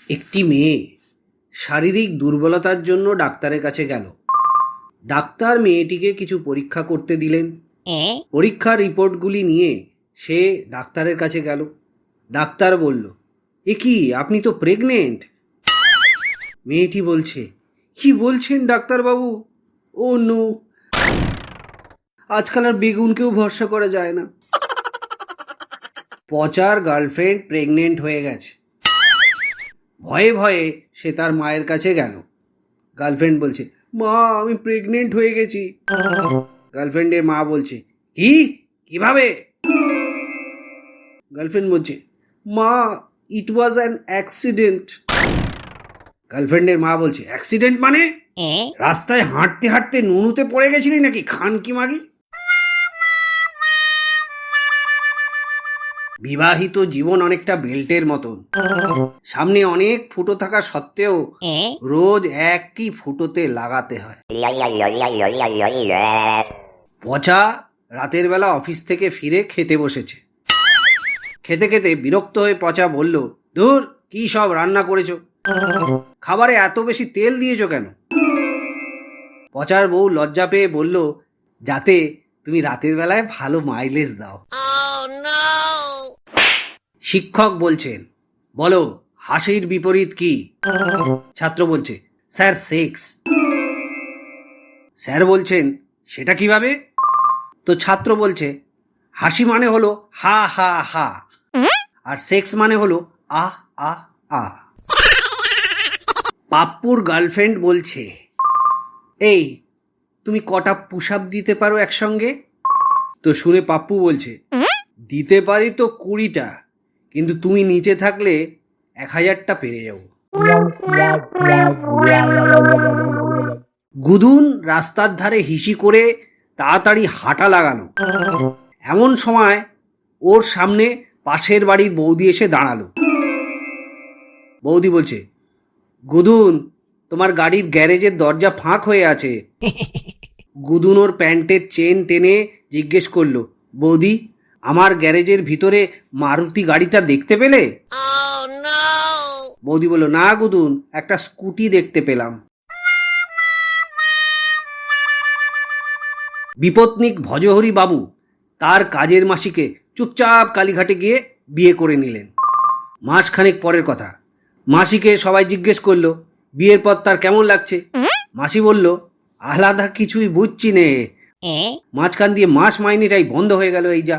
একটি মেয়ে শারীরিক দুর্বলতার জন্য ডাক্তারের কাছে গেল। ডাক্তার মেয়েটিকে কিছু পরীক্ষা করতে দিলেন। পরীক্ষার রিপোর্টগুলি নিয়ে সে ডাক্তারের কাছে গেল। ডাক্তার বলল, এ কি, আপনি তো প্রেগনেন্ট। মেয়েটি বলছে, কি বলছেন ডাক্তারবাবু? ও নো, আজকাল আর বেগুনকেও ভরসা করা যায় না। পচার গার্লফ্রেন্ড প্রেগনেন্ট হয়ে গেছে। ভয়ে ভয়ে সে তার মায়ের কাছে গেল। গার্লফ্রেন্ড বলছে, মা, আমি প্রেগনেন্ট হয়ে গেছি। গার্লফ্রেন্ডের মা বলছে, কি, কিভাবে? গার্লফ্রেন্ড বলছে, মা, ইট ওয়াজ অ্যান অ্যাক্সিডেন্ট। গার্লফ্রেন্ডের মা বলছে, অ্যাক্সিডেন্ট মানে? রাস্তায় হাঁটতে হাঁটতে নুনুতে পড়ে গেছিলি নাকি খানকি মাগি? বিবাহিত জীবন অনেকটা বেল্টের মতন, সামনে অনেক ফুটো থাকা সত্ত্বেও রোজ একই ফুটোতে লাগাতে হয়। পচা রাতের বেলা অফিস থেকে ফিরে খেতে বসেছে। খেতে খেতে বিরক্ত হয়ে পচা বলল, ধুর, কি সব রান্না করেছো, খাবারে এত বেশি তেল দিয়েছো কেন? পচার বউ লজ্জা পেয়ে বলল, যাতে তুমি রাতের বেলায় ভালো মাইলেজ দাও। শিক্ষক বলছেন, বলো, হাসির বিপরীত কি? ছাত্র বলছে, স্যার, সেক্স। স্যার বলছেন, সেটা কিভাবে? তো ছাত্র বলছে, হাসি মানে হলো হা হা হা, আর সেক্স মানে হলো আহ আহ আ। পাপ্পুর গার্লফ্রেন্ড বলছে, এই, তুমি কটা পুশ আপ দিতে পারো একসঙ্গে? তো শুনে পাপ্পু বলছে, দিতে পারি তো 20টা, কিন্তু তুমি নিচে থাকলে 1000টা পেরে যাবো। গুদুন রাস্তার ধারে হিসি করে তাড়াতাড়ি হাঁটা লাগালো। এমন সময় ওর সামনে পাশের বাড়ির বৌদি এসে দাঁড়ালো। বৌদি বলছে, গুদুন, তোমার গাড়ির গ্যারেজের দরজা ফাঁক হয়ে আছে। গুদুন ওর প্যান্টের চেন টেনে জিজ্ঞেস করলো, বৌদি, আমার গ্যারেজের ভিতরে মারুতি গাড়িটা দেখতে পেলে? বৌদি বলল, না গুদুন, একটা স্কুটি দেখতে পেলাম। বিপত্নিক ভজহরি বাবু তার কাজের মাসিকে চুপচাপ কালীঘাটে গিয়ে বিয়ে করে নিলেন। মাসখানেক পরের কথা, মাসিকে সবাই জিজ্ঞেস করলো বিয়ের পর তার কেমন লাগছে। মাসি বলল, আলাদা কিছুই বুঝছি নে। মাঝখান দিয়ে মাস মাইনেটাই বন্ধ হয়ে গেল, এই যা।